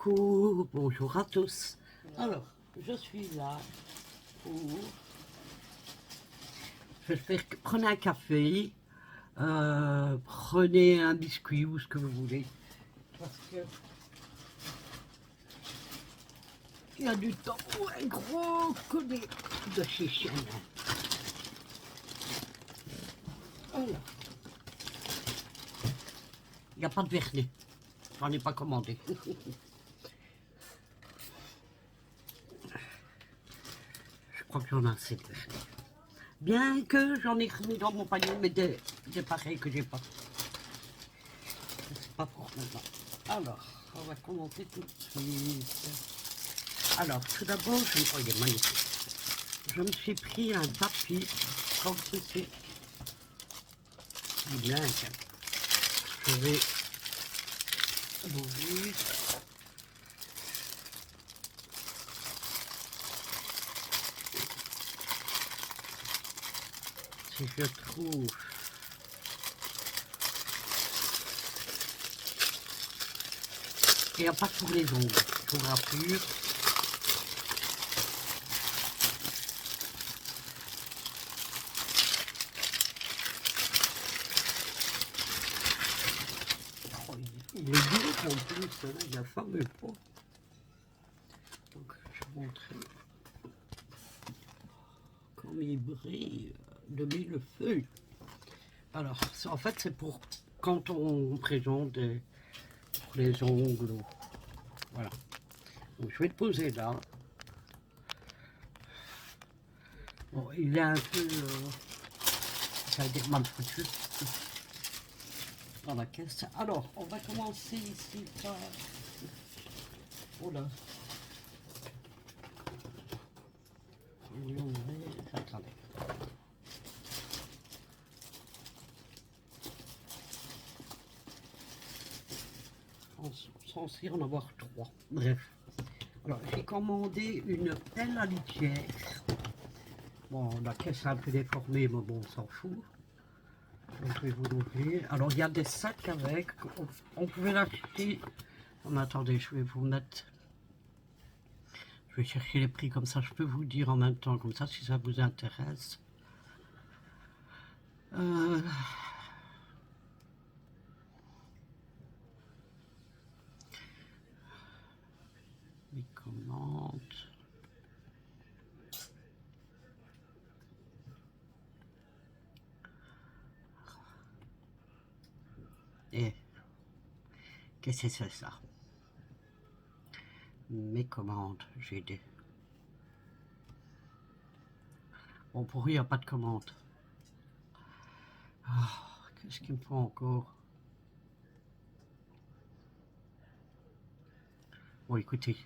Coucou, bonjour à tous. Alors, je suis là pour... Je vais faire... Prenez un café, prenez un biscuit ou ce que vous voulez. Parce que... Il y a du temps pour un gros collier de chez Chanel. Voilà. Il n'y a pas de vernis. J'en ai pas commandé. Je crois que j'en ai assez de vernis. Bien que j'en ai remis dans mon panier, mais des pareils que j'ai pas. C'est pas pour maintenant. Alors, on va commencer tout de suite. Alors, tout d'abord, oh, il est magnifique. Je me suis pris un tapis comme ceci. Il est bien. Je vais l'ouvrir. Si je trouve il n'y a pas pour les ongles, je vous rassure. Oh, il est dur en plus, hein, il a fameux pas. Donc je vais montrer comme il brille de mille feux. Alors, en fait, c'est pour quand on présente pour les ongles. Voilà. Donc, je vais le poser là. Bon, il est un peu, ça va dire mal foutu dans la caisse. Alors, on va commencer ici par... Oh là. Attendez. Censé en avoir 3. Bref. Alors, j'ai commandé une pelle à litière. Bon, la caisse est un peu déformée, mais bon, on s'en fout. Donc, je vais vous l'ouvrir. Alors, il y a des sacs avec. On pouvait l'acheter. Oh, mais attendez, je vais vous mettre... Je vais chercher les prix, comme ça je peux vous dire en même temps, comme ça si ça vous intéresse. Les commandes. Et qu'est-ce que c'est ça? Mes commandes, j'ai des... Bon, pour eux, il n'y a pas de commande. Oh, qu'est-ce qu'il me faut encore? Bon, écoutez,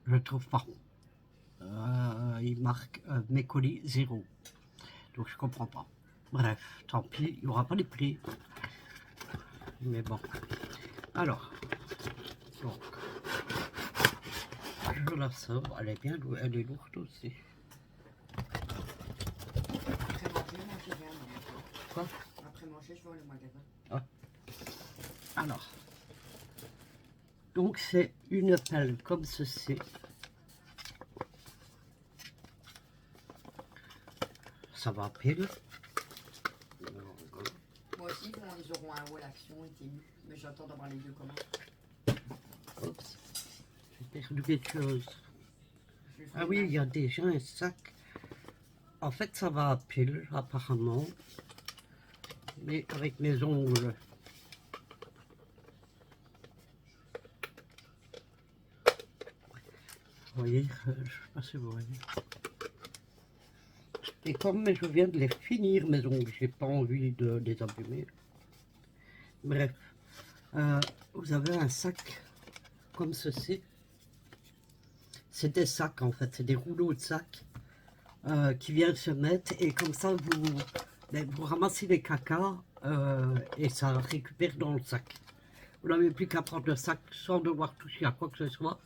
je ne trouve pas. Il marque mes colis 0. Donc, je comprends pas. Bref, tant pis, il n'y aura pas de prix. Mais bon. Alors, donc, je la sors. Elle est bien lourde, elle est lourde aussi. Quoi? Après manger, je vais au magasin. Ah. Alors, donc c'est une pelle comme ceci. Ça va pile. Moi aussi, ils auront un haut l'action et Tému, mais j'attends d'avoir les deux commandes. Oups, j'ai perdu quelque chose. Ah oui, il y a déjà un sac. En fait, ça va à pile, apparemment. Mais avec mes ongles. Vous voyez, je ne sais pas si vous voyez. Et comme je viens de les finir, mes ongles, j'ai pas envie de les abîmer. Bref, vous avez un sac comme ceci. C'est des sacs en fait, c'est des rouleaux de sacs qui viennent se mettre et comme ça vous ramassez les caca et ça récupère dans le sac. Vous n'avez plus qu'à prendre le sac sans devoir toucher à quoi que ce soit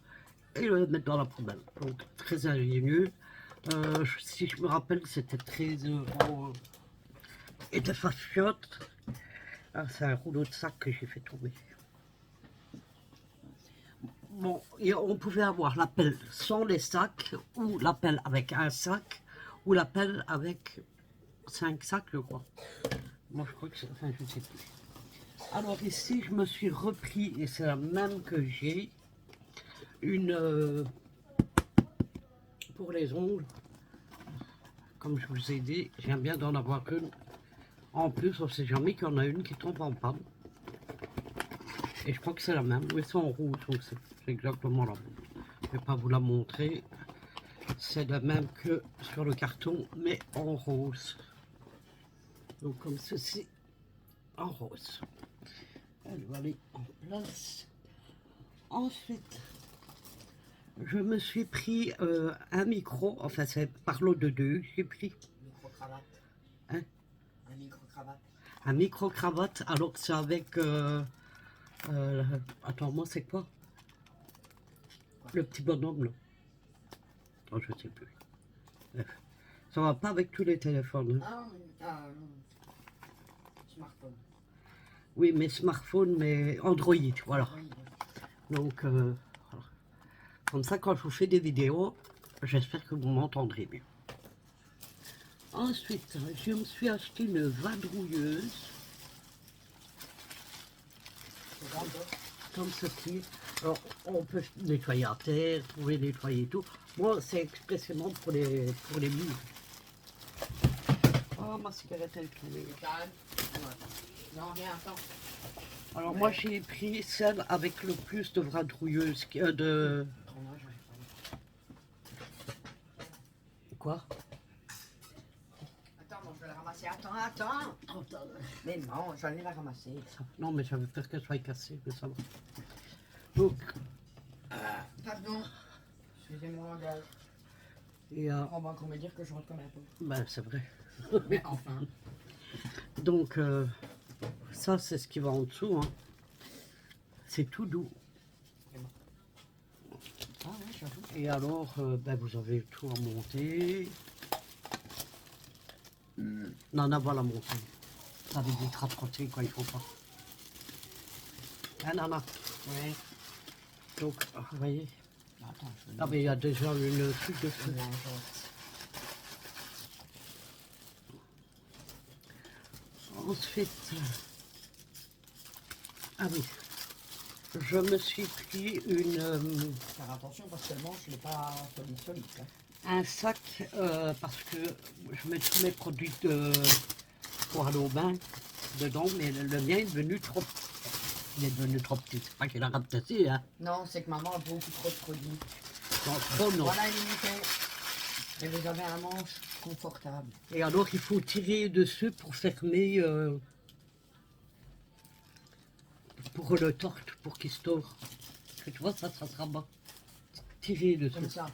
et le mettre dans la poubelle. Donc très ingénieux. Si je me rappelle, c'était 13 € et de fachiote. Ah, c'est un rouleau de sac que j'ai fait tomber. bon, on pouvait avoir la pelle sans les sacs, ou la pelle avec un sac, ou la pelle avec 5 sacs, je crois. Moi, je crois que c'est... Enfin, je ne sais plus. Alors ici, je me suis repris, et c'est la même que j'ai, une... pour les ongles. Comme je vous ai dit, j'aime bien d'en avoir une. En plus, on ne sait jamais qu'il y en a une qui tombe en panne. Et je crois que c'est la même. Oui, c'est en rouge, donc c'est exactement la même. Je ne vais pas vous la montrer. C'est la même que sur le carton, mais en rose. Donc comme ceci, en rose. Elle va aller en place. Ensuite, je me suis pris un micro. Enfin, c'est par lot de deux. J'ai pris Micro-cravate. Hein? Un micro-cravate. Un micro-cravate. Alors que c'est avec... attends, moi c'est quoi? Le petit bonhomme là. Oh, je sais plus. Bref. Ça va pas avec tous les téléphones. Hein. Smartphone. Oui, mais smartphone, mais Android, voilà. Oui. Donc, voilà. Comme ça, quand je vous fais des vidéos, j'espère que vous m'entendrez bien. Ensuite, je me suis acheté une vadrouilleuse. Comme ceci. Alors, on peut nettoyer à terre, vous pouvez nettoyer tout. Moi, c'est expressément pour les murs. Oh, ma cigarette, elle tourne. Calme. Non, rien, attends. Alors, moi, j'ai pris celle avec le plus de vadrouilleuses. De... Quoi? Attends, bon, je vais la ramasser. Attends. Mais non, j'allais la ramasser. Non, mais j'avais peur qu'elle soit cassée, mais ça va. Donc, Pardon. Excusez-moi, langage. et, On va encore me dire que je rentre comme un peu. ben, c'est vrai. Mais enfin. Donc, ça, c'est ce qui va en dessous. Hein. C'est tout doux. Ah ouais, j'avoue. Et alors, ben, vous avez tout à monter. Non, avant la montée. Ça veut dire rapprocher quand il faut pas. Ah, non, non. Ouais. Donc, vous voyez. Attends, je vais Ah, mais il y a déjà une truc de feu. Ensuite, ah oui, je me suis pris faire attention parce que le manche n'est pas solide. Hein. un sac parce que je mets tous mes produits pour aller au bain dedans, mais le mien est devenu trop petit. Il est devenu trop petit. C'est pas qu'il a rapetissé, hein. Non, c'est que maman a beaucoup trop de produits. Non, trop non. Voilà une unité. Et vous avez un manche confortable. Et alors, il faut tirer dessus pour fermer, pour le torte, pour qu'il store. Tu vois, ça sera bas. Tirer dessus. Comme ça.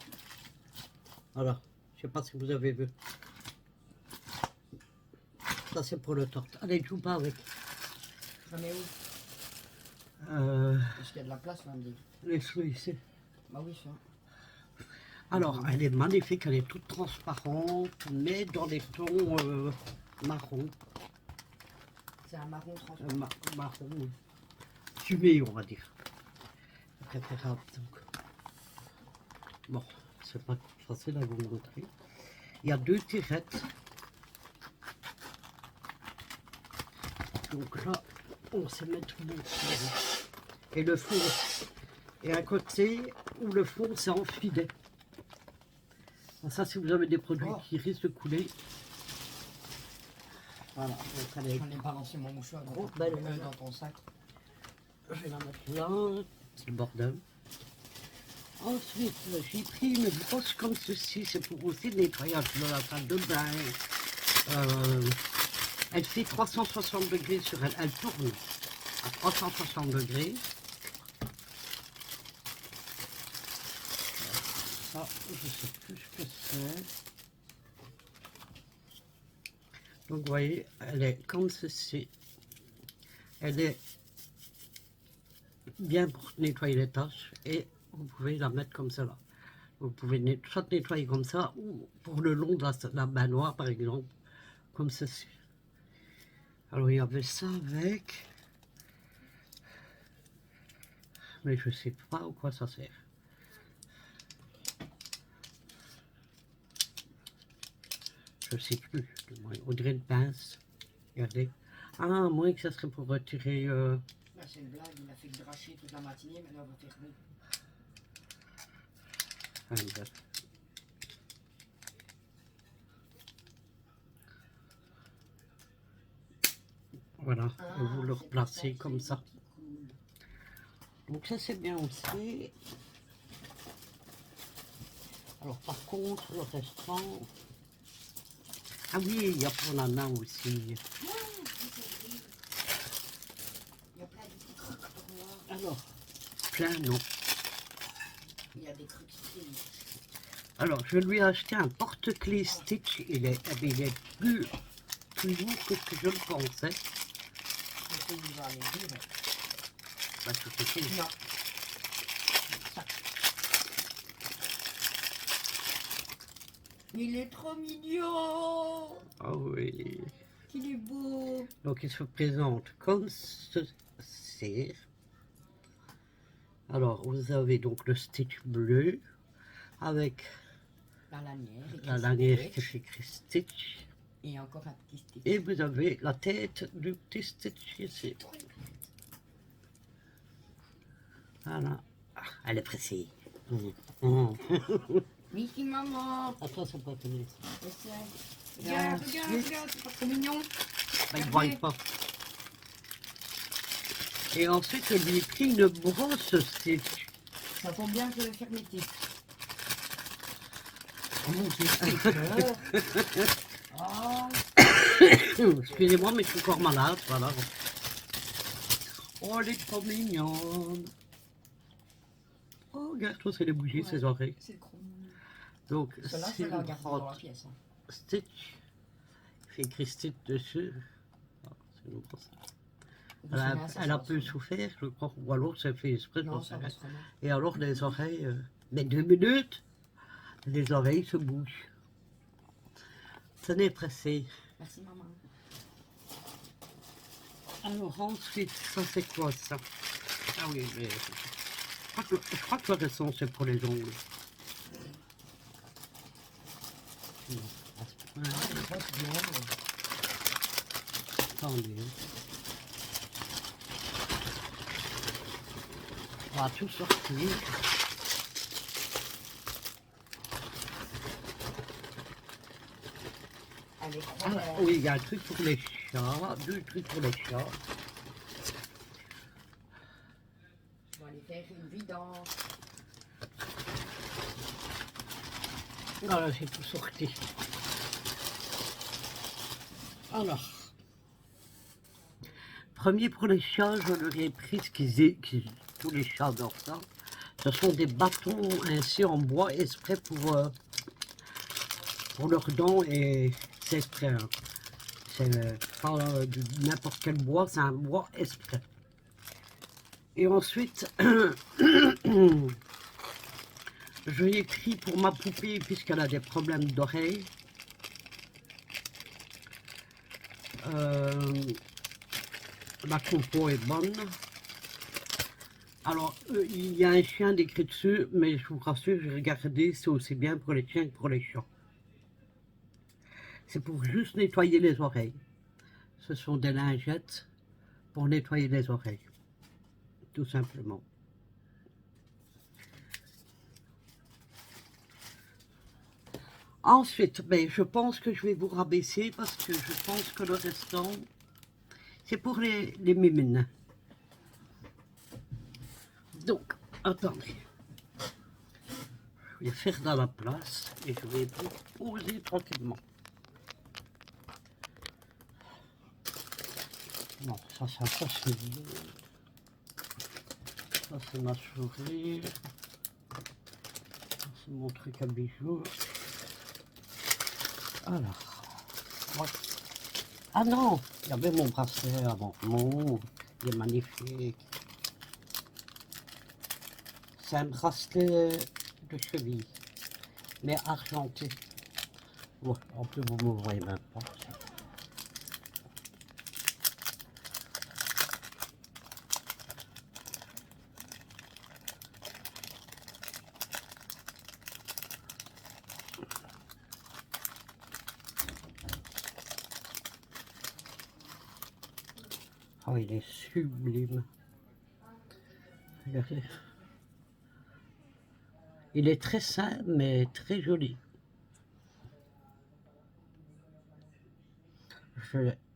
Voilà. Je sais pas si vous avez vu. Ça, c'est pour le torte. Allez, joue pas avec. J'en ai où? Est-ce qu'il y a de la place, là, me dit? Laisse-le ici. Bah oui, ça. Alors, elle est magnifique, elle est toute transparente, mais dans les tons marron. C'est un marron transparent. Marron fumé, on va dire. Préférable, donc. Bon, c'est pas facile à vous montrer. Il y a deux tirettes. Donc là, on sait mettre mon tiret. Et le fond, et à côté où le fond, c'est en filet. Ça, si vous avez des produits qui risquent de couler. Voilà, donc allez. J'en ai balancé mon mouchoir dans ton sac. Je vais la mettre là, c'est le bordel. Ensuite, j'ai pris une brosse comme ceci, c'est pour aussi le nettoyage de la salle de bain. Elle fait 360 degrés sur elle, elle tourne à 360 degrés. Ça, je sais plus ce que c'est. Donc, vous voyez, elle est comme ceci. Elle est bien pour nettoyer les taches et vous pouvez la mettre comme cela. Vous pouvez soit nettoyer comme ça ou pour le long de la baignoire, par exemple, comme ceci. Alors, il y avait ça avec. mais je sais pas à quoi ça sert. Je sais plus. On dirait une pince. Regardez. Ah, à moins que ça serait pour retirer... Là, c'est une blague, il a fait dracher toute la matinée, maintenant on va fermer. bref. Voilà, et vous le replacez comme ça. Donc ça c'est bien aussi. Alors par contre, le restant... Ah oui, il y a pour Nana aussi. Il y a plein de petits trucs pour moi. Alors, plein non. Il y a des trucs stylés. Alors, je lui ai acheté un porte-clés Stitch. Il est plus lourd que ce que je le pensais. Je sais où il va aller vivre. Bah, tout est fait. Non. Il est trop mignon. Ah oui. Il est beau. Donc, il se présente comme ceci. Alors, vous avez donc le Stitch bleu avec La lanière. la lanière qui fait écrit Stitch. Et encore un petit Stitch. Et vous avez la tête du petit Stitch ici. Voilà. Ah, elle est pressée. Mickey maman. Attends, c'est pas fini. Regarde, regarde, c'est pas trop mignon. Bah, il ne voit pas. Et ensuite, je lui ai pris une brosse Stitch. Ça tombe bien que je vais faire mes tips. Oh, Excusez-moi, mais je suis encore malade, voilà. Oh, elle est trop mignonne. Oh, regarde-toi, c'est les bougies, ouais, ses oreilles. c'est trop. Donc, Celle-là, c'est je la une regarde dans la brosse pièce. Hein. Stitch. Il fait écrit Stitch dessus. Ah, c'est une brosse. Vous Elle a peu souffert, je crois, ou alors c'est fait exprès. Non, ça ça va vraiment. Et alors les oreilles, mais 2 minutes, les oreilles se bougent. Ça n'est pressé. Merci maman. Alors ensuite, ça c'est quoi ça? Ah oui, mais je crois que le restant c'est pour les ongles. Non, à ce point-là. Attendez. On va tout sortir. Ah, oui, il y a un truc pour les chats, 2 trucs pour les chats. Je vais aller faire une vidange. Voilà, c'est tout sorti. Alors, premier pour les chats, je leur ai pris ce tous les chats adorent ça. Ce sont des bâtons ainsi en bois exprès pour leurs dents et c'est exprès. Hein. C'est pas n'importe quel bois, c'est un bois exprès. Et ensuite, je l'ai pris pour ma poupée puisqu'elle a des problèmes d'oreilles. La compo est bonne. Alors, il y a un chien décrit dessus, mais je vous rassure, j'ai regardé, c'est aussi bien pour les chiens que pour les chats. C'est pour juste nettoyer les oreilles. Ce sont des lingettes pour nettoyer les oreilles. Tout simplement. Ensuite, ben, je pense que je vais vous rabaisser parce que je pense que le restant, c'est pour les mimines. Donc, attendez. Je vais faire dans la place et je vais vous poser tranquillement. Non, ça c'est un facile. Ça c'est ma souris. Ça c'est mon truc à bijoux. Alors. Ouais. Ah non, il y avait mon bracelet avant. Mon, il est magnifique. C'est un bracelet de cheville, mais argenté. Ouais, en plus vous ne me voyez même pas. Oh, il est sublime. Regardez. Il est très simple, mais très joli.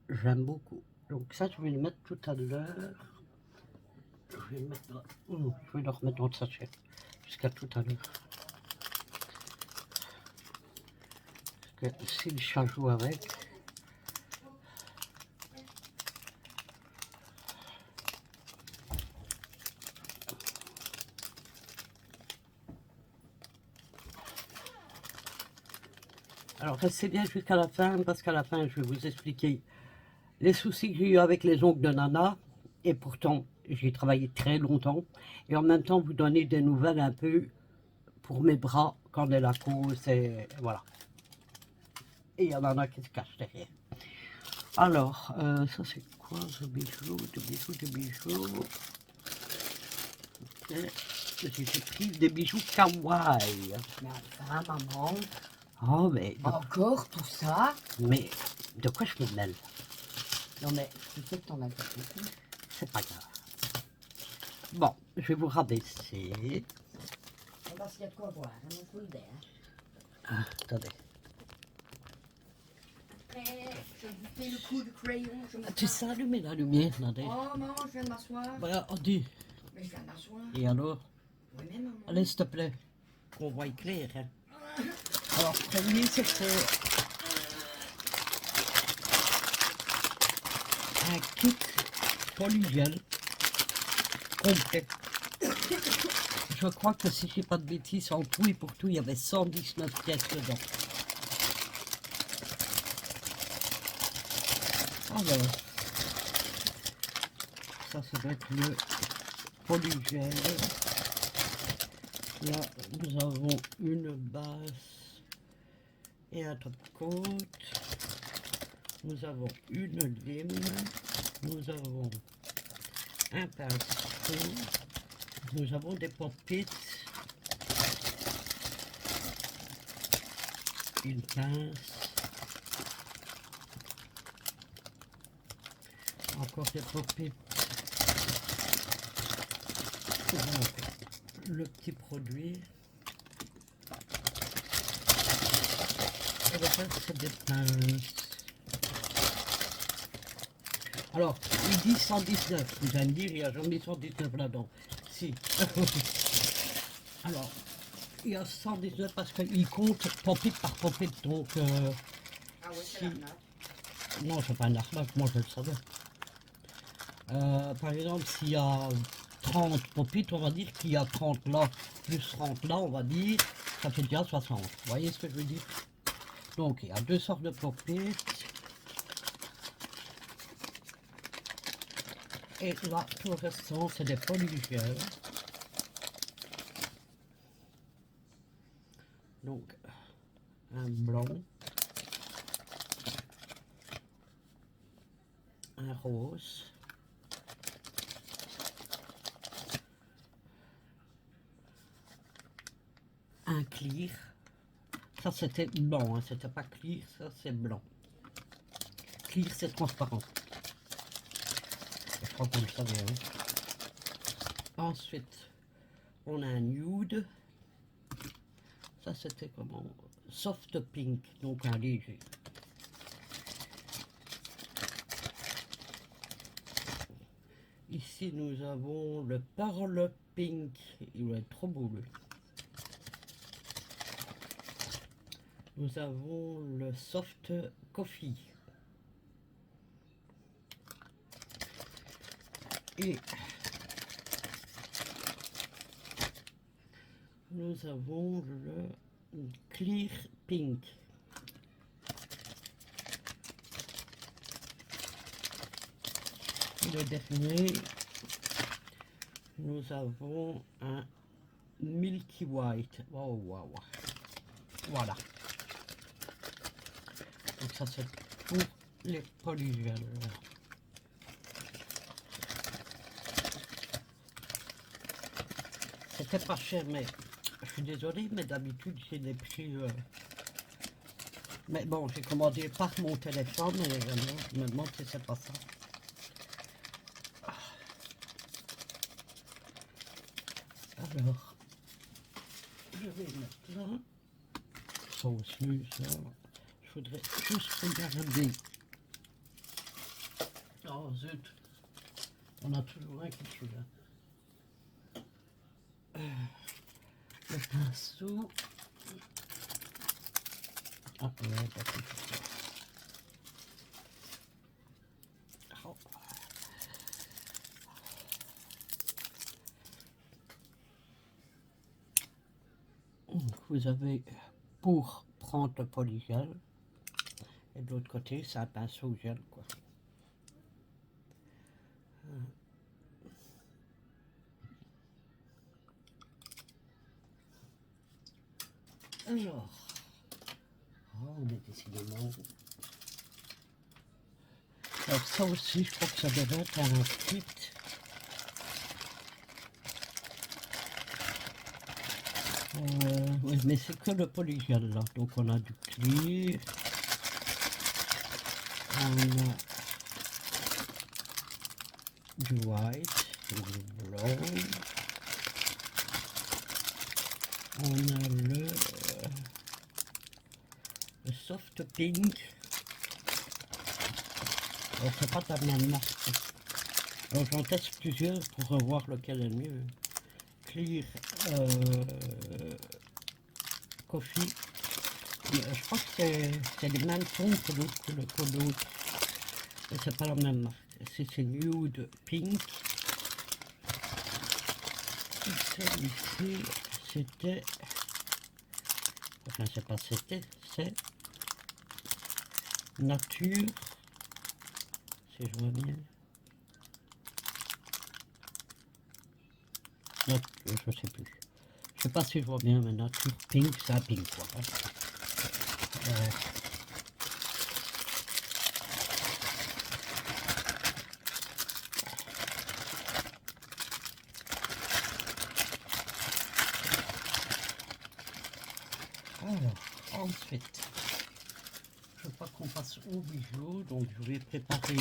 J'aime beaucoup. Donc ça, je vais le mettre tout à l'heure. Je vais le mettre là. Je vais le remettre dans le sachet. Jusqu'à tout à l'heure. Parce que si le chat joue avec... Alors restez bien jusqu'à la fin, parce qu'à la fin, je vais vous expliquer les soucis que j'ai eu avec les ongles de Nana. Et pourtant, j'ai travaillé très longtemps. Et en même temps, vous donner des nouvelles un peu pour mes bras quand elle a cause. Et voilà. Et il y en a qui se cachent derrière. Alors, ça c'est quoi ce bijou, de bijoux. J'ai pris des bijoux kawaii. Mais enfin, maman, Oh, mais encore tout ça? mais de quoi je me mêle? Non mais, tu sais que t'en as pas beaucoup. C'est pas grave. Bon, je vais vous rabaisser. Parce qu'il y a de quoi voir, hein, mon coup d'air. Ah, attendez. Après, je vous fais le coup de crayon. Tu sais allumer la lumière, Nadège? Oh non, je viens de m'asseoir. Voilà, on dit. Mais je viens de m'asseoir. Et alors? Oui, mais maman. Allez, s'il te plaît. Qu'on voit clair. Hein. Alors, premier, c'était un kit polygel complet. Je crois que si je ne dis pas de bêtises, en tout et pour tout, il y avait 119 pièces dedans. Alors, ça doit être le polygel. Là, nous avons une base et un top-coat. Nous avons une lime. Nous avons un pinceau. Nous avons des pop-its. Une pince. Encore des pop-its. Le petit produit. Et le reste, c'est des pinces. Alors, il dit 119. Vous allez me dire, il n'y a jamais 119 là-dedans. Si. Alors, il y a 119 parce qu'il compte pop-it par pop-it. Donc, Ah oui, c'est si... l'arnaque. Non, c'est pas une arnaque, moi je le savais. Par exemple, s'il y a 30 pop-it, on va dire qu'il y a 30 là, plus 30 là, on va dire, ça fait déjà 60. Vous voyez ce que je veux dire? Donc, il y a deux sortes de pop-it. Et là, tout le restant, c'est des polygels. Donc, un blanc, un rose, un clear. Ça, c'était blanc, hein, c'était pas clear, ça, c'est blanc. Clear, c'est transparent. Je crois qu'on le savait. Hein. Ensuite, on a un nude. Ça, c'était comment? Soft pink, donc un léger. Ici, nous avons le Pearl Pink. Il va être trop beau, lui. Nous avons le Soft Coffee. Et nous avons le Clear Pink. Et le dernier, nous avons un Milky White. Oh, wow. Voilà. Donc ça, c'est pour les polygels. C'était pas cher, mais je suis désolé, mais d'habitude, j'ai des prix... Mais bon, j'ai commandé par mon téléphone et je me demande si c'est pas ça. Alors, je vais mettre là. Ça aussi, ça. Je voudrais juste regarder. Oh zut, on a toujours un qui tue là. Le pinceau. Ah ouais, pas tout ça. Oh. Donc, vous avez pour prendre le polygel et de l'autre côté c'est un pinceau gel quoi. Alors, oh, on est décidément. Alors ça aussi je crois que ça devrait être un kit. Oui, mais c'est que le polygel là. Donc on a du clear, on a du white, du brown, on a le soft pink. Alors c'est pas de la même marque. Alors j'en teste plusieurs pour voir lequel est le mieux. Clear coffee. Je crois que c'est les mêmes tons que l'autre. Mais c'est pas la même marque. C'est nude pink. Celui-ci, c'était. Enfin, c'est pas c'était, c'est nature. Si je vois bien. Je sais plus. Je sais pas si je vois bien, mais nature pink, c'est un pink quoi. Alors, ensuite, je crois qu'on passe au bijoux, donc je vais préparer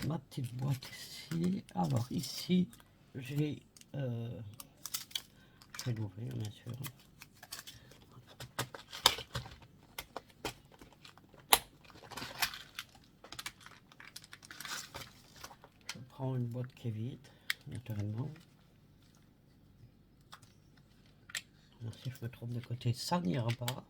ma petite boîte ici. Alors ici, j'ai, je vais l'ouvrir bien sûr. Je prends une boîte qui est vide, naturellement. Alors, si je me trompe de côté, ça n'ira pas.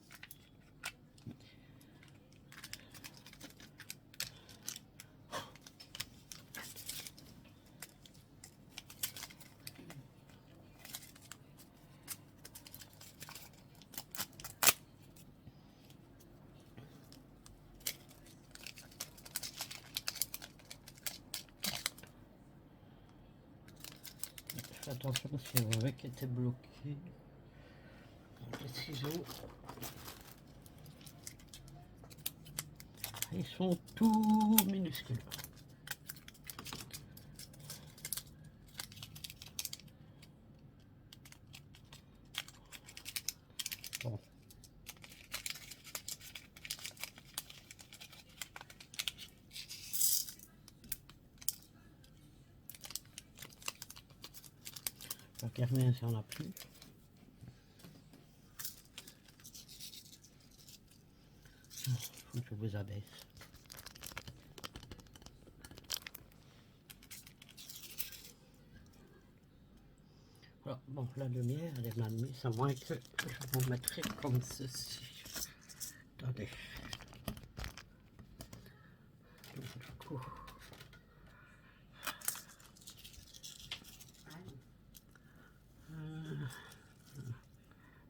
Fais attention parce qu'il y avait un mec qui était bloqué. Les ciseaux. Ils sont tout minuscules. Bon. Je vais regarder si on a plus. Faut que je vous abaisse. Alors, bon, la lumière, elle est mal mise, à moins que je vous mettrai comme ceci. Attendez. Donc, du coup, je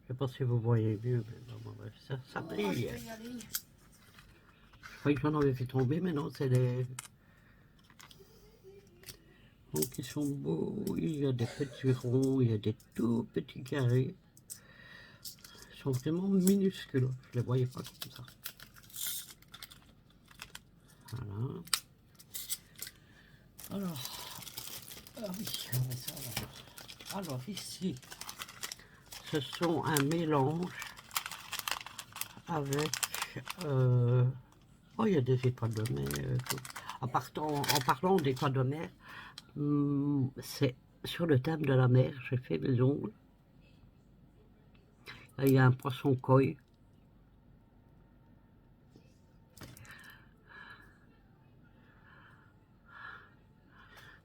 sais pas si vous voyez mieux, mais bon, bref, ça brille. Je croyais que j'en avais fait tomber, mais non, c'est les... Donc ils sont beaux, il y a des petits ronds, il y a des tout petits carrés. Ils sont vraiment minuscules, je les voyais pas comme ça. Voilà. Alors, ah oui, on met ça là. Alors ici, ce sont un mélange avec... oh, il y a des étoiles de mer. En parlant d'étoiles de mer, c'est sur le thème de la mer, j'ai fait mes ongles. Là, il y a un poisson koi.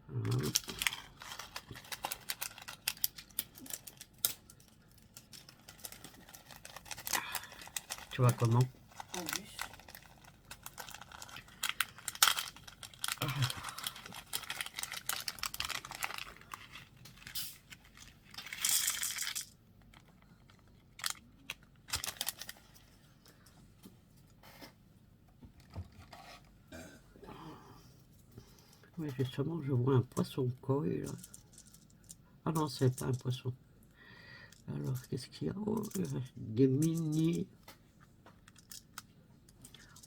Voilà. Tu vois comment? En bus. Oui, justement, je vois un poisson koi là. Ah non, c'est pas un poisson. Alors, qu'est-ce qu'il y a? Oh, des mini.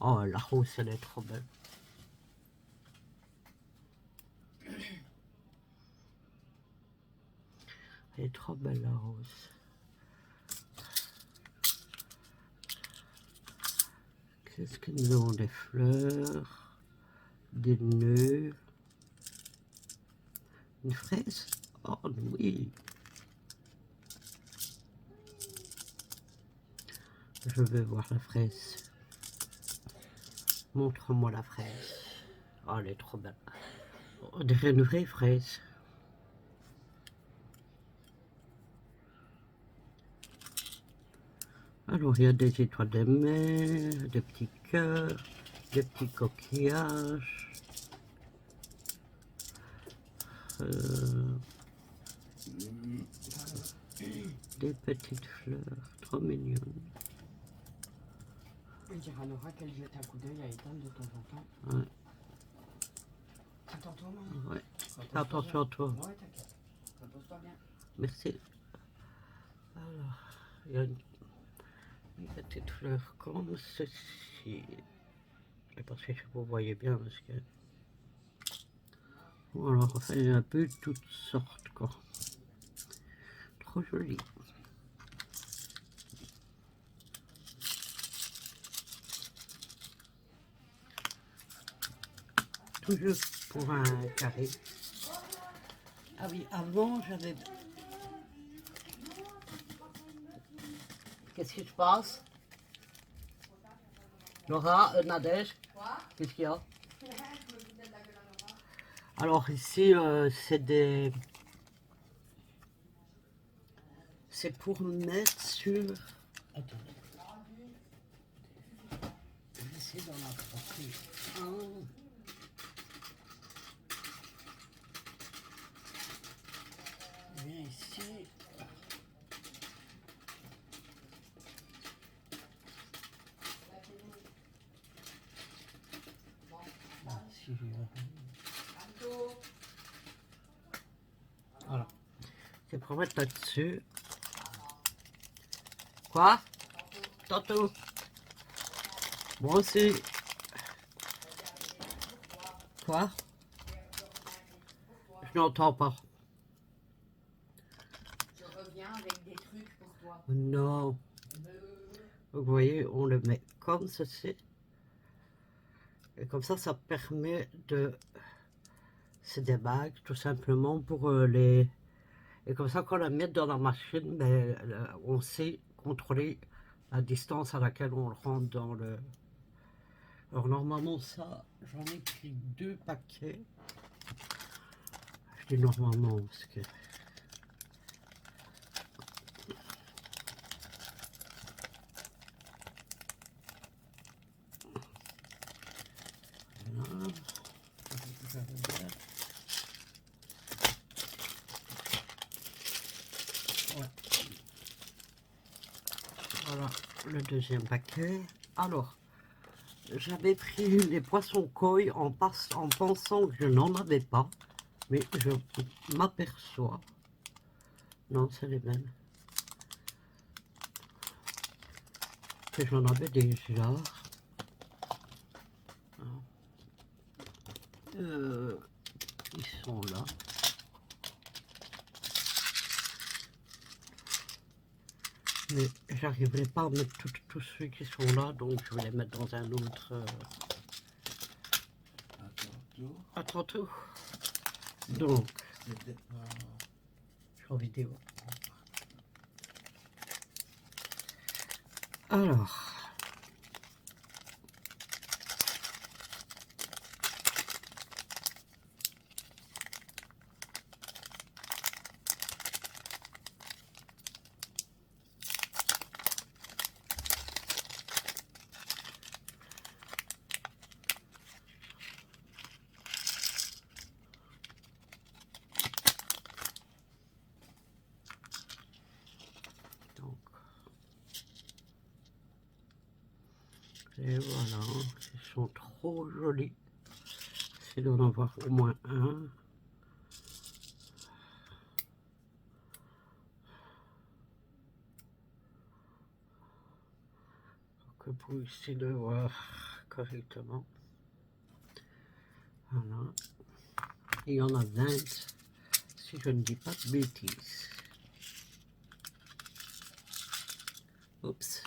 Oh, la rose, elle est trop belle. Elle est trop belle, la rose. Qu'est-ce que nous avons? Des fleurs, des nœuds, une fraise. Oh oui. Je vais voir la fraise. Montre-moi la fraise. Oh, elle est trop belle. On dirait une vraie fraise. Alors, il y a des étoiles de mer, des petits cœurs, des petits coquillages. Des petites fleurs, trop mignonnes. On dirait à Nora qu'elle jette un coup d'œil à éteindre de temps en temps. Ouais. Attends-toi, maman. Ouais. Repose-toi Attention à toi. bien. Ouais, t'inquiète. Repose-toi bien. Merci. Alors, il y a une petite fleur comme ceci. Je pense que vous voyez bien parce que... Voilà, enfin, il y a un peu toutes sortes, quoi. Trop joli. Toujours pour un carré. Ah oui, avant j'avais... Qu'est-ce qui se passe? Laura, Nadège, qu'est-ce qu'il y a? Alors ici, c'est des... C'est pour mettre sur... Attendez. J'essaie d'en apporter un. Viens ici. Ici, voilà. C'est pour mettre là-dessus. Quoi? Tantôt. Moi aussi. Quoi? Je n'entends pas. Je reviens avec des trucs pour toi. Non. Vous voyez, on le met comme ceci. Et comme ça permet de... C'est des bagues, tout simplement, pour les... Et comme ça, quand on la met dans la machine, ben, on sait contrôler la distance à laquelle on le rentre dans le... Alors, normalement, ça, j'en ai pris 2 paquets. Je dis normalement, parce que... Voilà. Ouais. Voilà le deuxième paquet. Alors, j'avais pris les poissons koi en pensant que je n'en avais pas, mais je m'aperçois. Non, c'est les mêmes. Que j'en avais déjà. Ils sont là. Mais j'arriverai pas à mettre tous ceux qui sont là, donc je vais les mettre dans un autre... À tantôt. Donc, en vidéo. Alors, et voilà, ils sont trop jolis. C'est d'en avoir au moins un. Que pour essayer de voir correctement. Voilà. Il y en a 20, si je ne dis pas de bêtises. Oups.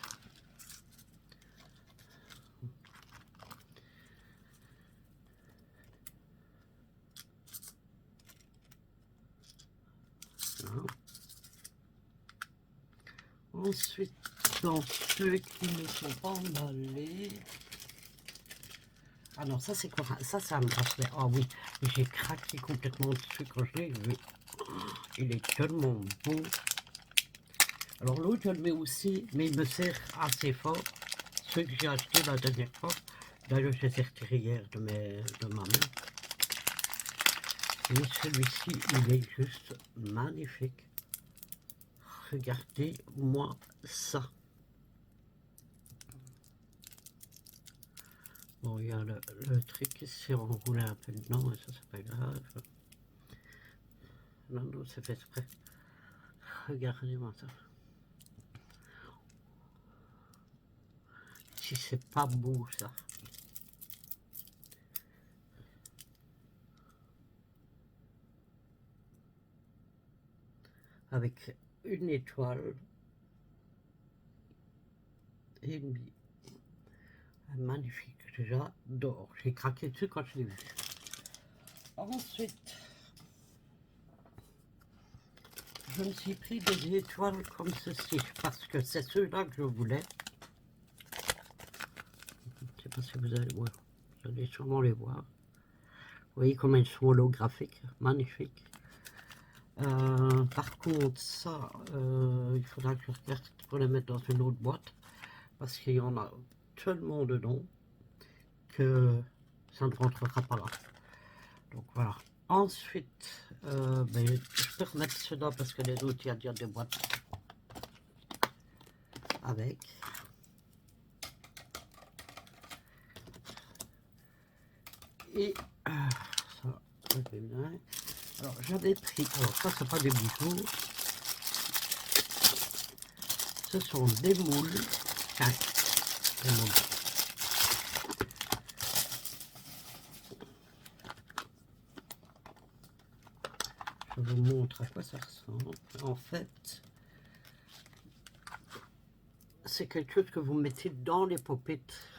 Voilà. Ensuite, dans ceux qui ne sont pas emballés. Ah non, ça c'est quoi? Ça c'est un bracelet. Ah oui, j'ai craqué complètement dessus quand je l'ai vu. Il est tellement beau. Alors l'autre je le mets aussi, mais il me sert assez fort. Ceux que j'ai achetés la dernière fois. D'ailleurs je les ai retirés hier de ma main. Mais celui-ci, il est juste magnifique. Regardez-moi ça. Bon, il y a le truc qui s'est enroulé un peu dedans, mais ça c'est pas grave. Non, non, c'est fait exprès. Regardez-moi ça. Si c'est pas beau ça. Avec une étoile et une bille. Magnifique, j'adore. J'ai craqué dessus quand je l'ai vu. Ensuite, je me suis pris des étoiles comme ceci parce que c'est ceux-là que je voulais. Je ne sais pas si vous allez voir. Vous allez sûrement les voir. Vous voyez comme elles sont holographiques, magnifiques. Par contre, ça, il faudra que je regarde pour les mettre dans une autre boîte parce qu'il y en a tellement dedans que ça ne rentrera pas là. Donc voilà. Ensuite, je peux remettre ceux-là parce que les autres, il y a déjà des boîtes avec. Et ça, fait bien. Alors j'avais pris, alors ça c'est pas des bijoux, ce sont des moules. Tiens, des moules. Je vous montre à quoi ça ressemble. En fait, c'est quelque chose que vous mettez dans les popettes.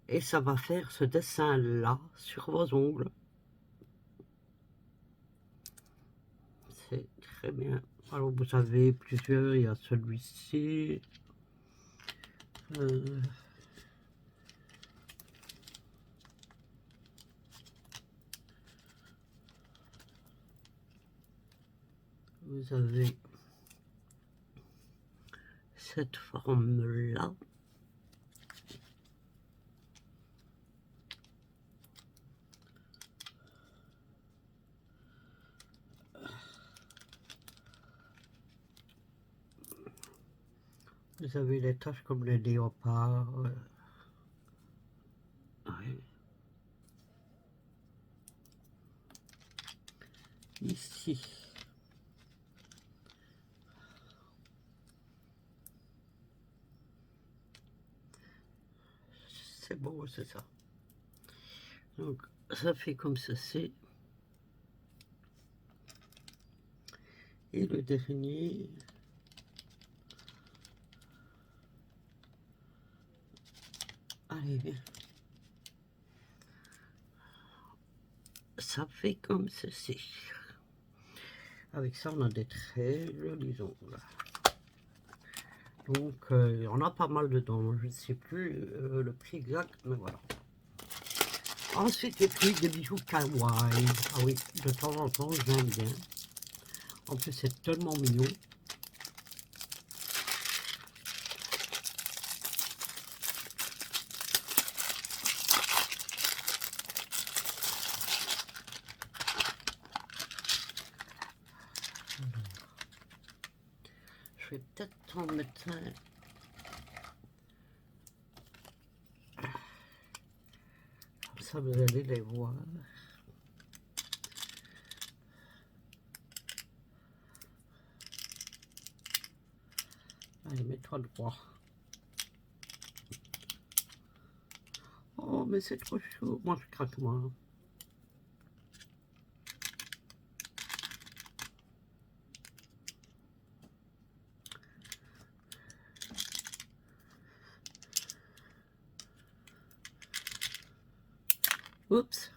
Et ça va faire ce dessin-là sur vos ongles. C'est très bien. Alors vous avez plusieurs, il y a celui-ci. Vous avez cette forme-là. Vous avez les taches comme les léopards. Ouais. Ici. C'est beau, c'est ça. Donc, ça fait comme ceci. Et le dernier. Allez, viens. ça fait comme ceci. Avec ça, on a des très jolis ongles. Donc, il y en a pas mal dedans. Je ne sais plus le prix exact, mais voilà. Ensuite, j'ai pris des bijoux kawaii. Ah oui, de temps en temps, j'aime bien. En plus, c'est tellement mignon. Je vais peut-être en mettre un. Comme ça, vous allez les voir. Allez, mets-toi droit. Oh, mais c'est trop chaud. Moi, je craque, moi. Oups.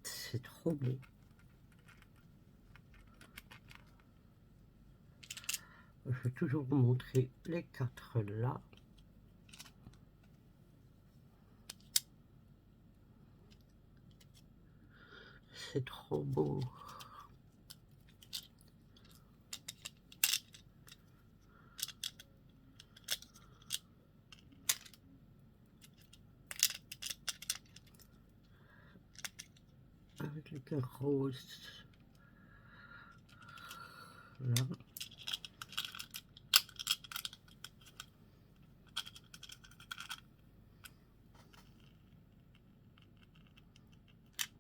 C'est trop beau. Je vais toujours vous montrer les 4 là. C'est trop beau. Avec le cœur rose. Là.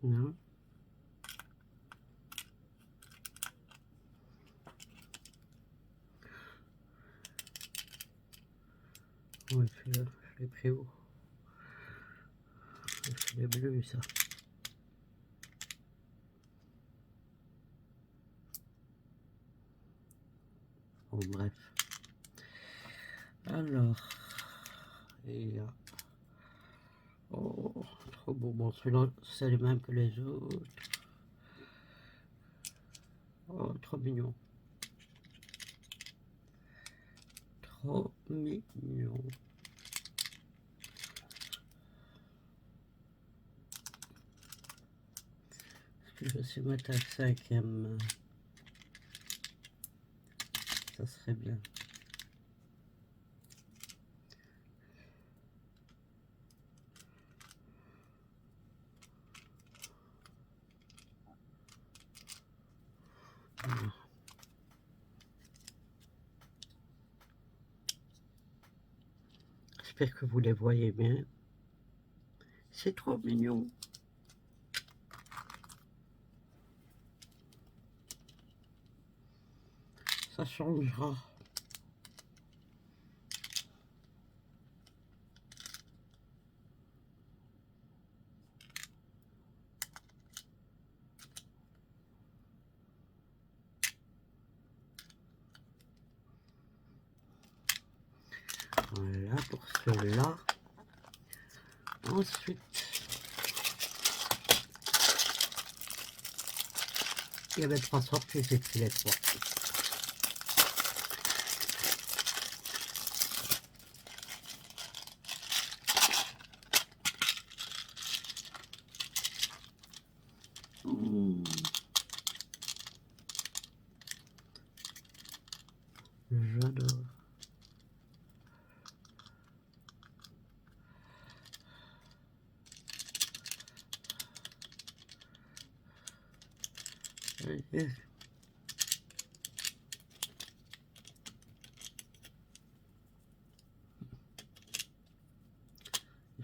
Là. Ouais, celui-là, je l'ai pris où? C'est les bleus, ça. Bon, bref. Alors, et là. Oh, trop beau. Bon, celui-là, c'est le même que les autres. Oh, trop mignon. Trop mignon. Est-ce que je sais mettre un 5e? Ça serait bien. Voilà. J'espère que vous les voyez bien. C'est trop mignon. Ça changera. Voilà pour cela. Ensuite, il y avait 3 sorties, j'ai pris les 3. J'adore. Il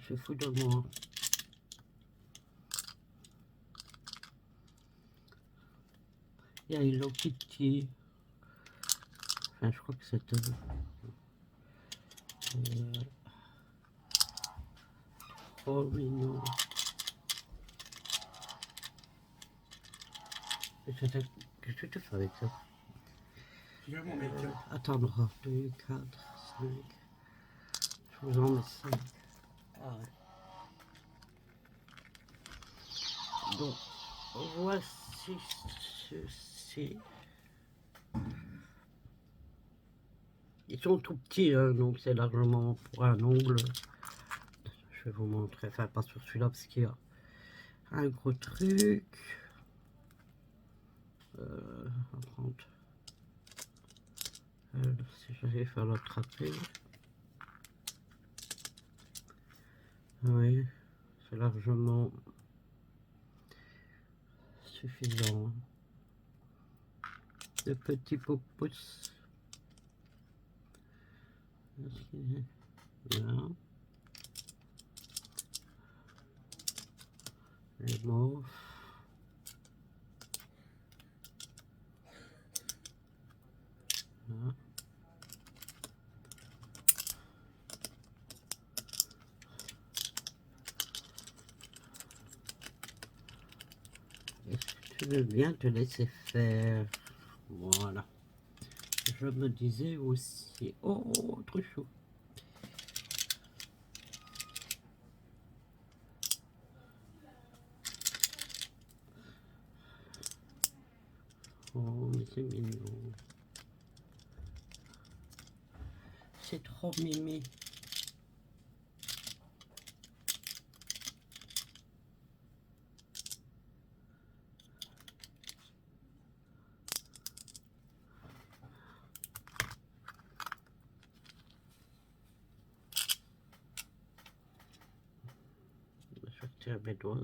se fout de moi. Il y a Hello Kitty. Enfin, je crois que c'est tout. Trop mignon. Qu'est-ce que tu fais avec ça? Je vais mon make-up. Attendre. 2, 4, 5. Je vous en mets 5. Ah ouais. Donc, voici ceci. Ils sont tout petits, hein, donc c'est largement pour un ongle. Je vais vous montrer, enfin pas sur celui-là parce qu'il y a un gros truc. On va prendre. Si j'arrive à l'attraper. Oui, c'est largement suffisant. De petits pouces. Là. Les mauves. Là. Est-ce que tu veux bien te laisser faire? Voilà. Je me disais aussi, oh, trop chaud. Oh, mais c'est mignon. C'est trop mimi. Je vais sortir mes doigts.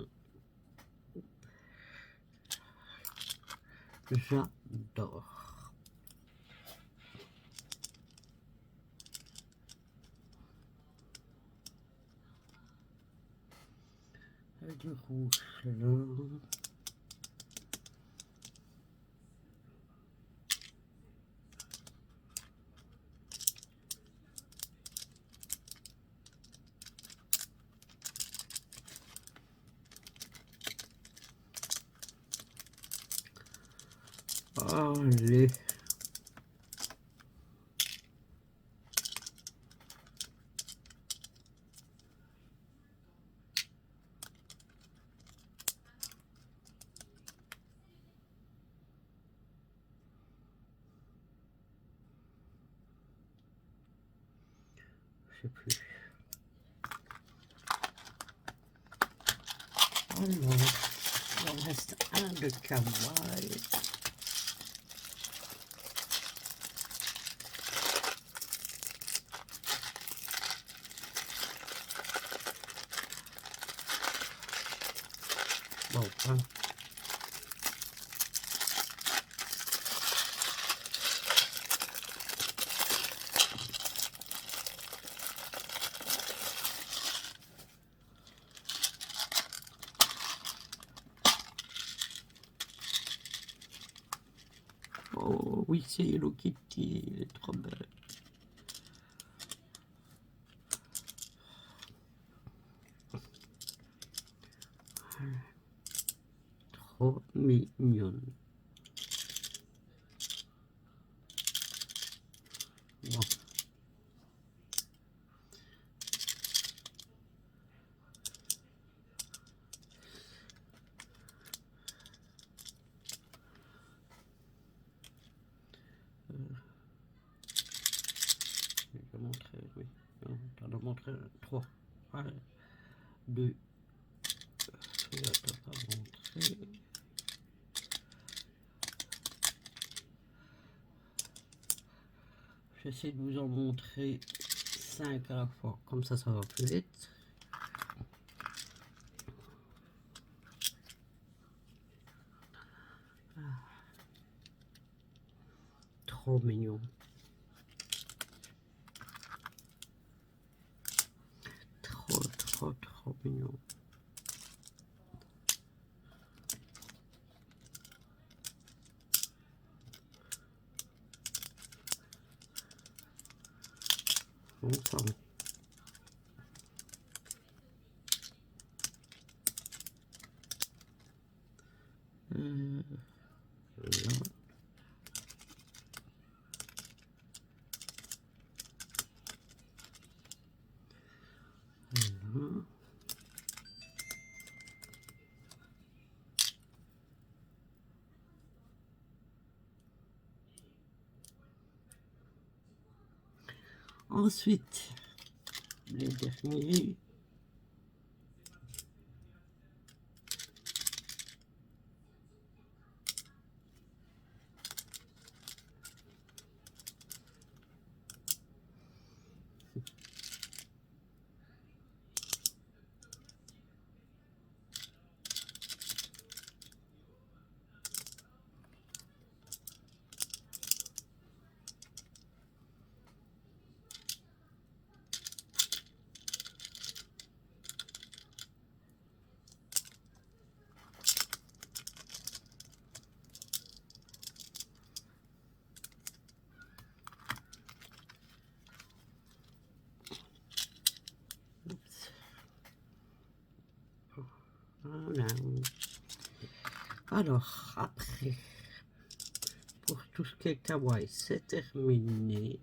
J'adore. Du rouge là. Allez. Je sais plus. Alors, il en reste un de kawaii. Bon, hein. Oh oui, c'est Hello Kitty, elle est trop belle. Trop mignonne. Bon. Je vais montrer, oui. Non, t'en as montré 3. 1, 2. Celui-là, t'as pas montré. J'essaie de vous en montrer 5 à la fois, comme ça va plus vite. Trop mignon. Trop mignon. Bon, ça va. Là. Ensuite, les derniers. Voilà. Alors, après, pour tout ce qui est kawaii, c'est terminé.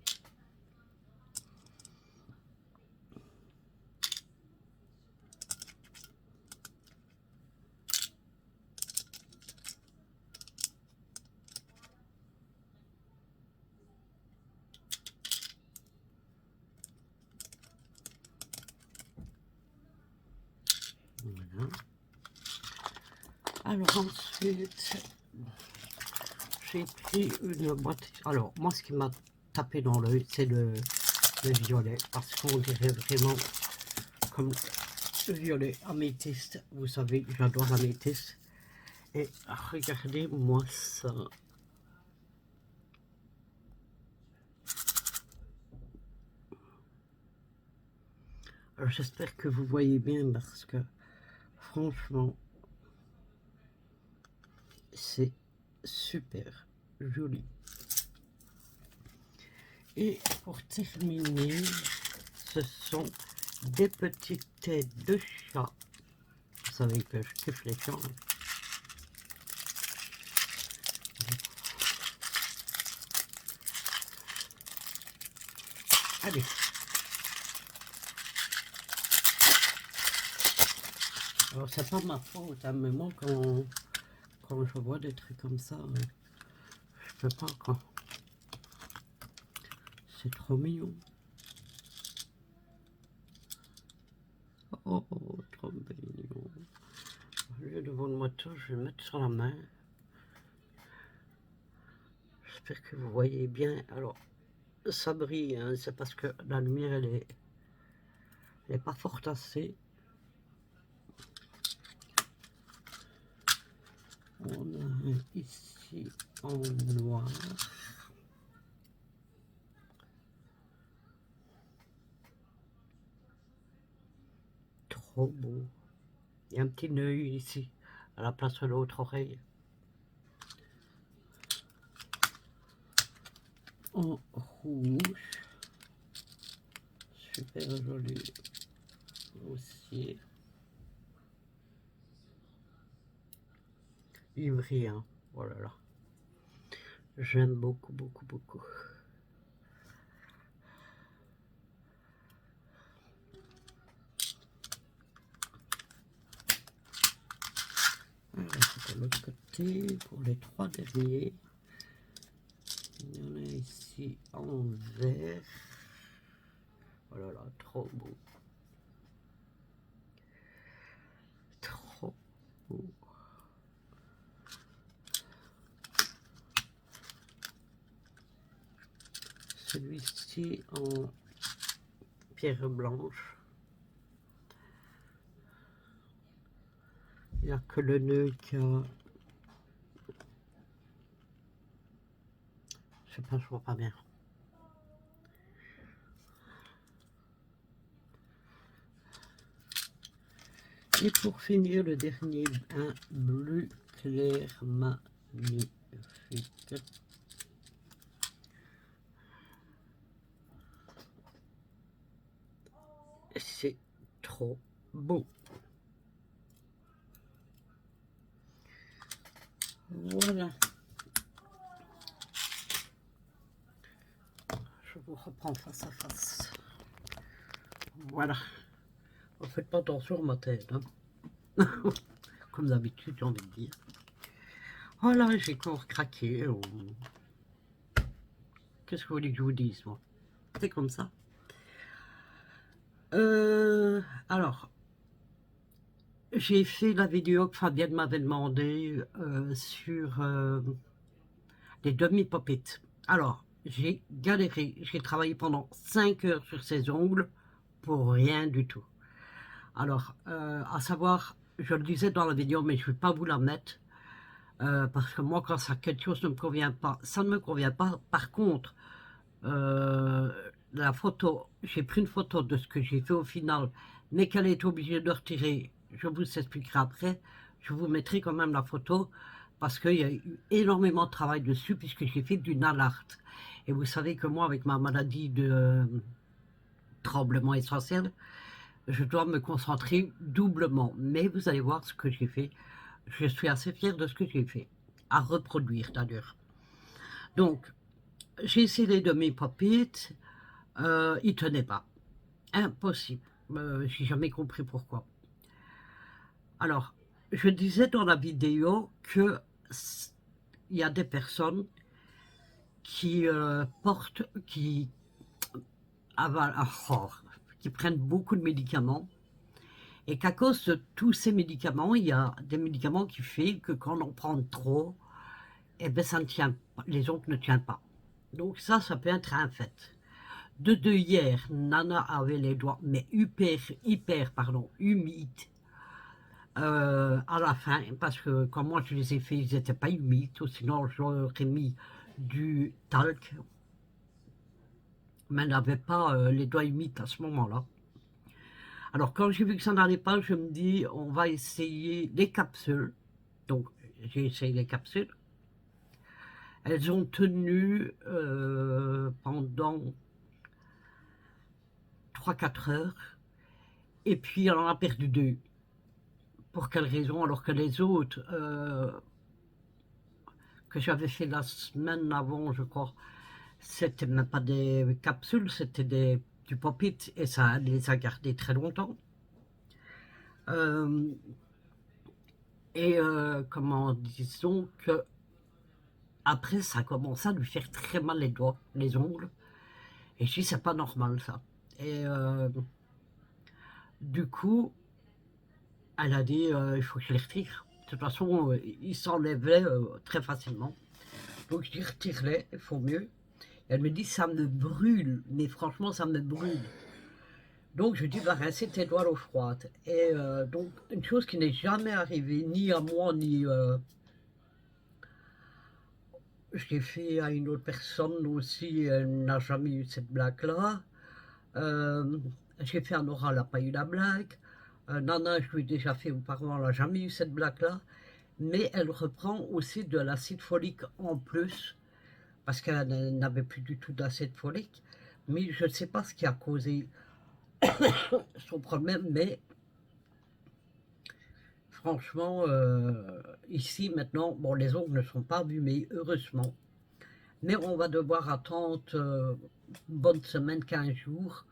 Voilà. Alors ensuite, j'ai pris une boîte. Alors, moi, ce qui m'a tapé dans l'œil, c'est le violet, parce qu'on dirait vraiment comme le violet améthyste. Vous savez, j'adore l'améthyste. Et regardez-moi ça. Alors, j'espère que vous voyez bien, parce que franchement, c'est super joli. Et pour terminer, ce sont des petites têtes de chat. Vous savez que je kiffe les chats. Hein. Allez. Alors c'est pas ma faute, hein, mais moi quand je vois des trucs comme ça, je peux pas quoi. C'est trop mignon. Oh, oh, trop mignon. Au lieu de voir le moto, je vais mettre sur la main. J'espère que vous voyez bien. Alors, ça brille, hein, c'est parce que la lumière, elle est pas forte assez. On a un ici en noir. Trop beau. Il y a un petit nœud ici, à la place de l'autre oreille. En rouge. Super joli aussi. Ivory, hein. Oh là là. J'aime beaucoup, beaucoup, beaucoup. Alors, c'est de l'autre côté, pour les trois derniers. Il y en a ici en vert. Oh là là, trop beau. Trop beau. Celui-ci en pierre blanche. Il n'y a que le nœud qui a... Je sais pas, je vois pas bien. Et pour finir, le dernier, un bleu clair magnifique. C'est trop beau. Voilà. Je vous reprends face à face. Voilà. Ne faites pas attention à ma tête. Hein. Comme d'habitude, j'ai envie de dire. Voilà, j'ai encore craqué. Qu'est-ce que vous voulez que je vous dise, moi? C'est comme ça. Alors, j'ai fait la vidéo que Fabienne m'avait demandé sur les demi-poppets. Alors, j'ai galéré, j'ai travaillé pendant 5 heures sur ces ongles pour rien du tout. Alors, à savoir, je le disais dans la vidéo, mais je ne vais pas vous la mettre, parce que moi, quand ça, quelque chose ne me convient pas, ça ne me convient pas. Par contre, la photo, j'ai pris une photo de ce que j'ai fait au final, mais qu'elle est obligée de retirer, je vous expliquerai après. Je vous mettrai quand même la photo, parce qu'il y a eu énormément de travail dessus, puisque j'ai fait du nail art. Et vous savez que moi, avec ma maladie de tremblement essentiel, je dois me concentrer doublement. Mais vous allez voir ce que j'ai fait. Je suis assez fière de ce que j'ai fait, à reproduire d'ailleurs. Donc, j'ai essayé de mes puppets, ils tenaient pas. Impossible. J'ai jamais compris pourquoi. Alors, je disais dans la vidéo que il y a des personnes qui portent, qui avalent, qui prennent beaucoup de médicaments, et qu'à cause de tous ces médicaments, il y a des médicaments qui font que quand on en prend trop, eh ben ça ne tient pas, les ongles ne tiennent pas. Donc ça peut être un fait. De deux, hier, Nana avait les doigts, mais hyper, humides à la fin, parce que quand moi je les ai faits, ils n'étaient pas humides, ou sinon j'aurais mis du talc, mais elle n'avait pas les doigts humides à ce moment-là. Alors quand j'ai vu que ça n'allait pas, je me dis, on va essayer les capsules. Donc j'ai essayé les capsules. Elles ont tenu pendant 3-4 heures, et puis elle en a perdu 2. Pour quelle raison? Alors que les autres que j'avais fait la semaine avant, je crois, c'était même pas des capsules, c'était du pop-it, et ça les a gardés très longtemps. Comment disons que après ça a commencé à lui faire très mal les doigts, les ongles, et je dis c'est pas normal ça. Et du coup, elle a dit il faut que je les retire. De toute façon, ils s'enlèveraient très facilement. Donc je dis retire-les, il faut mieux. Et elle me dit ça me brûle, mais franchement ça me brûle. Donc je dis, bah, rincer tes doigts à l'eau froide. Et donc, une chose qui n'est jamais arrivée, ni à moi, ni... je l'ai fait à une autre personne aussi, elle n'a jamais eu cette blague-là. J'ai fait à Nora, elle n'a pas eu la blague. Nana, je lui ai déjà fait auparavant, elle n'a jamais eu cette blague-là. Mais elle reprend aussi de l'acide folique en plus, parce qu'elle n'avait plus du tout d'acide folique. Mais je ne sais pas ce qui a causé son problème, mais franchement, ici maintenant, bon, les ongles ne sont pas abîmés, heureusement. Mais on va devoir attendre une bonne semaine, 15 jours,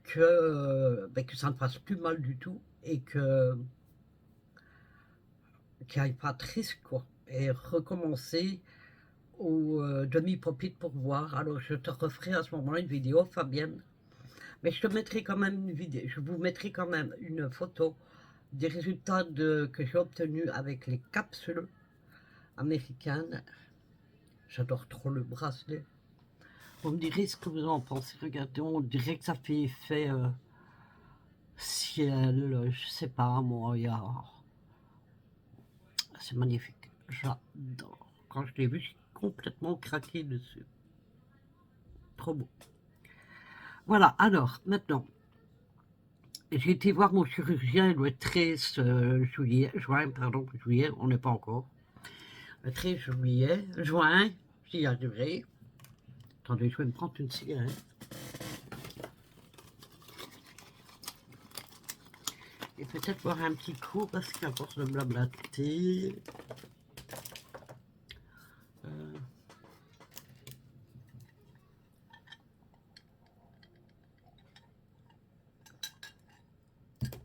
que ça ne fasse plus mal du tout et qu'il n'y ait pas de risque, quoi. Et recommencer au demi-popit pour voir. Alors je te referai à ce moment-là une vidéo, Fabienne. Mais je te mettrai quand même une vidéo, je vous mettrai quand même une photo des résultats que j'ai obtenus avec les capsules américaines. J'adore trop le bracelet. Vous me direz ce que vous en pensez. Regardez, on dirait que ça fait effet ciel, je sais pas moi, c'est magnifique. J'adore. Quand je l'ai vu, j'ai complètement craqué dessus. Trop beau. Voilà, alors, maintenant, j'ai été voir mon chirurgien le 13 juillet, on n'est pas encore. Le 13 juillet, juin, j'y arriverai. Attendez, je vais me prendre une cigarette. Et peut-être boire un petit coup parce qu'à force de blablater.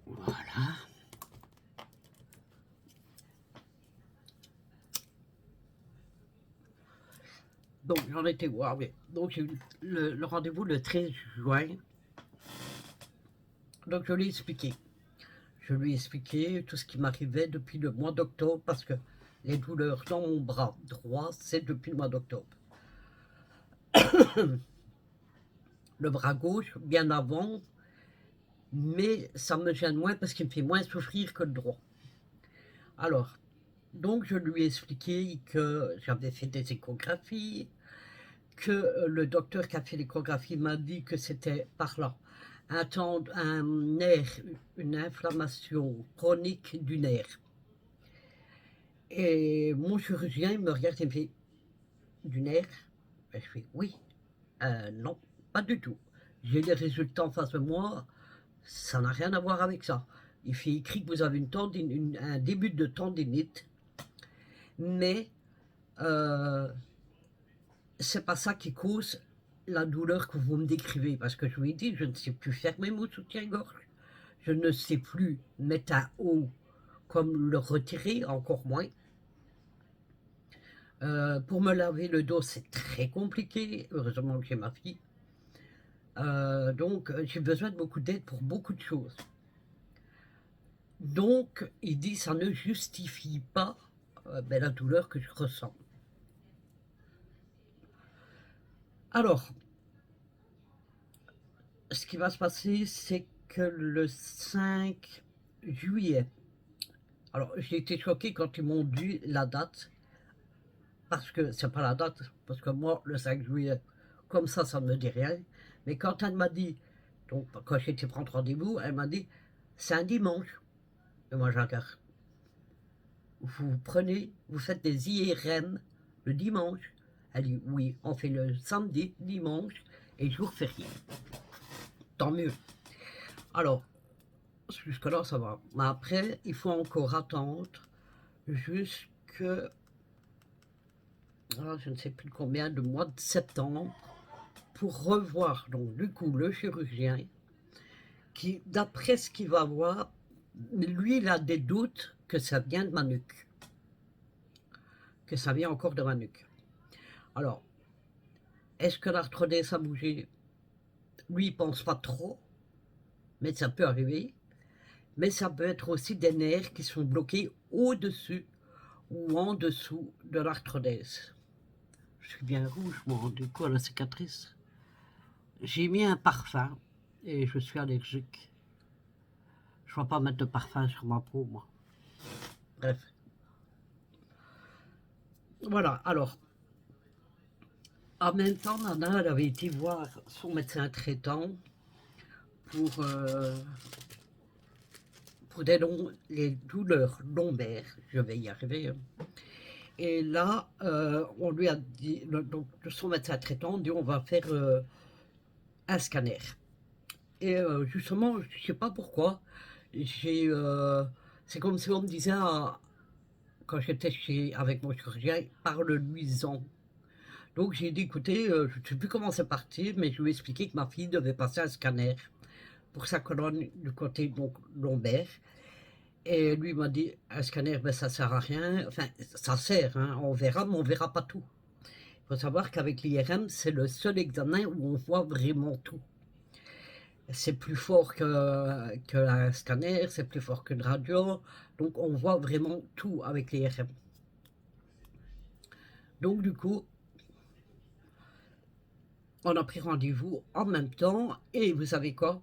Voilà. Donc j'en étais voir, mais donc j'ai eu le rendez-vous le 13 juin. Donc je lui ai expliqué. Je lui ai expliqué tout ce qui m'arrivait depuis le mois d'octobre, parce que les douleurs dans mon bras droit, c'est depuis le mois d'octobre. Le bras gauche, bien avant, mais ça me gêne moins parce qu'il me fait moins souffrir que le droit. Alors, donc je lui ai expliqué que j'avais fait des échographies, que le docteur qui a fait l'échographie m'a dit que c'était par là un nerf, une inflammation chronique du nerf. Et mon chirurgien il me regarde et me fait du nerf. Et je fais oui, non, pas du tout. J'ai les résultats en face de moi, ça n'a rien à voir avec ça. Il fait écrit que vous avez un début de tendinite, mais c'est pas ça qui cause la douleur que vous me décrivez, parce que je lui ai dit, je ne sais plus fermer mon soutien-gorge, je ne sais plus mettre un haut comme le retirer, encore moins. Pour me laver le dos, c'est très compliqué, heureusement que j'ai ma fille. Donc, j'ai besoin de beaucoup d'aide pour beaucoup de choses. Donc, il dit, ça ne justifie pas la douleur que je ressens. Alors, ce qui va se passer, c'est que le 5 juillet, alors j'ai été choquée quand ils m'ont dit la date, parce que c'est pas la date, parce que moi, le 5 juillet, comme ça ne me dit rien. Mais quand elle m'a dit, donc quand j'ai été prendre rendez-vous, elle m'a dit, c'est un dimanche. Et moi, je regarde. Vous faites des IRM le dimanche. Elle dit, oui, on fait le samedi, dimanche et jour férié. Tant mieux. Alors, jusque-là, ça va. Mais après, il faut encore attendre jusque, je ne sais plus combien, de mois de septembre, pour revoir, donc, du coup, le chirurgien, qui, d'après ce qu'il va voir, lui, il a des doutes que ça vient de ma nuque. Que ça vient encore de ma nuque. Alors, est-ce que l'arthrodèse a bougé? Lui, il pense pas trop, mais ça peut arriver. Mais ça peut être aussi des nerfs qui sont bloqués au-dessus ou en dessous de l'arthrodèse. Je suis bien rouge, moi, du coup, à la cicatrice. J'ai mis un parfum et je suis allergique. Je ne vais pas mettre de parfum sur ma peau, moi. Bref. Voilà, alors. En même temps, Nana, elle avait été voir son médecin traitant pour les douleurs lombaires. Je vais y arriver. Et là, on lui a dit, donc son médecin traitant dit on va faire un scanner. Et justement, je ne sais pas pourquoi, c'est comme si on me disait, quand j'étais avec mon chirurgien, parle-lui-en. Donc j'ai dit, écoutez, je ne sais plus comment c'est parti, mais je lui ai expliqué que ma fille devait passer un scanner pour sa colonne du côté donc, lombaire. Et lui m'a dit, un scanner, ben, ça sert à rien. Enfin, ça sert, hein, on verra, mais on verra pas tout. Il faut savoir qu'avec l'IRM, c'est le seul examen où on voit vraiment tout. C'est plus fort qu'un scanner, c'est plus fort qu'une radio. Donc on voit vraiment tout avec l'IRM. Donc du coup, on a pris rendez-vous en même temps. Et vous savez quoi?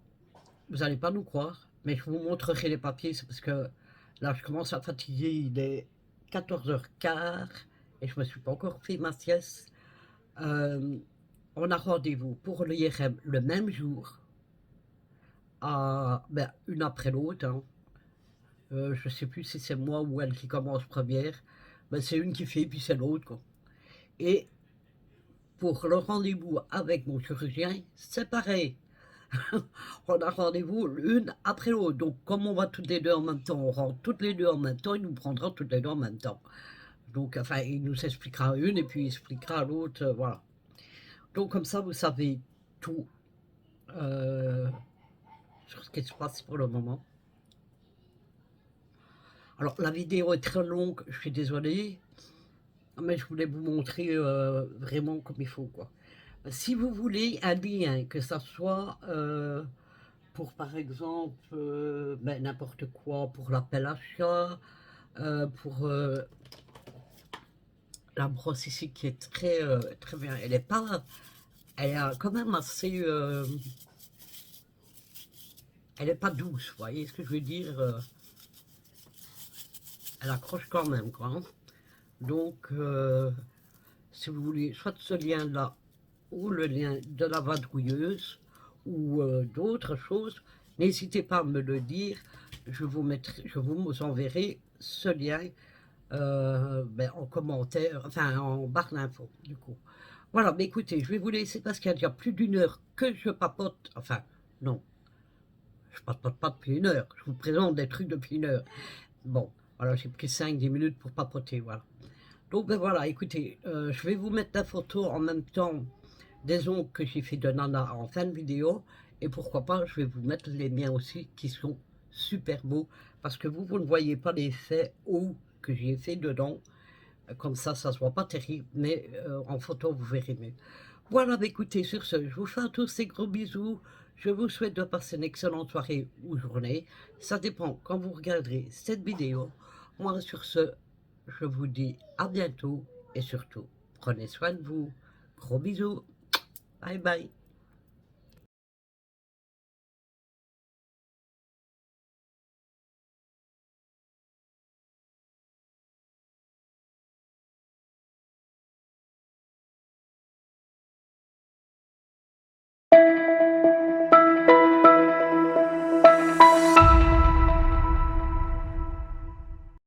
Vous n'allez pas nous croire, mais je vous montrerai les papiers, c'est parce que là, je commence à fatiguer, il est 14h15 et je ne me suis pas encore fait ma sieste. On a rendez-vous pour l'IRM le même jour, une après l'autre. Hein. Je ne sais plus si c'est moi ou elle qui commence première, mais c'est une qui fait, puis c'est l'autre. Et pour le rendez-vous avec mon chirurgien, c'est pareil. On a rendez-vous l'une après l'autre. Donc, comme on va toutes les deux en même temps, on rentre toutes les deux en même temps, il nous prendra toutes les deux en même temps. Donc, enfin, il nous expliquera une et puis il expliquera l'autre, voilà. Donc, comme ça, vous savez tout sur ce qui se passe pour le moment. Alors, la vidéo est très longue, je suis désolée, mais je voulais vous montrer vraiment comme il faut, quoi. Si vous voulez un lien, que ça soit pour par exemple, ben, n'importe quoi, pour l'appel à chat, pour la brosse ici qui est très bien. Elle est pas, elle est quand même assez, elle est pas douce, vous voyez ce que je veux dire, elle accroche quand même, quoi, hein. Donc, si vous voulez, soit ce lien-là, ou le lien de la vadrouilleuse, ou d'autres choses, n'hésitez pas à me le dire. Je vous enverrai ce lien ben, en commentaire, enfin en barre d'infos, du coup. Voilà, mais écoutez, je vais vous laisser parce qu'il y a déjà plus d'une heure que je papote. Enfin, non, je papote pas depuis une heure. Je vous présente des trucs depuis une heure. Bon, voilà, j'ai pris 5-10 minutes pour papoter, voilà. Donc, ben voilà, écoutez, je vais vous mettre la photo en même temps des ongles que j'ai fait de Nana en fin de vidéo. Et pourquoi pas, je vais vous mettre les miens aussi qui sont super beaux. Parce que vous ne voyez pas l'effet haut que j'ai fait dedans. Comme ça se voit pas terrible. Mais en photo, vous verrez mieux. Voilà, bah écoutez, sur ce, je vous fais à tous ces gros bisous. Je vous souhaite de passer une excellente soirée ou journée. Ça dépend quand vous regarderez cette vidéo. Moi, sur ce, je vous dis à bientôt et surtout, prenez soin de vous. Gros bisous. Bye bye.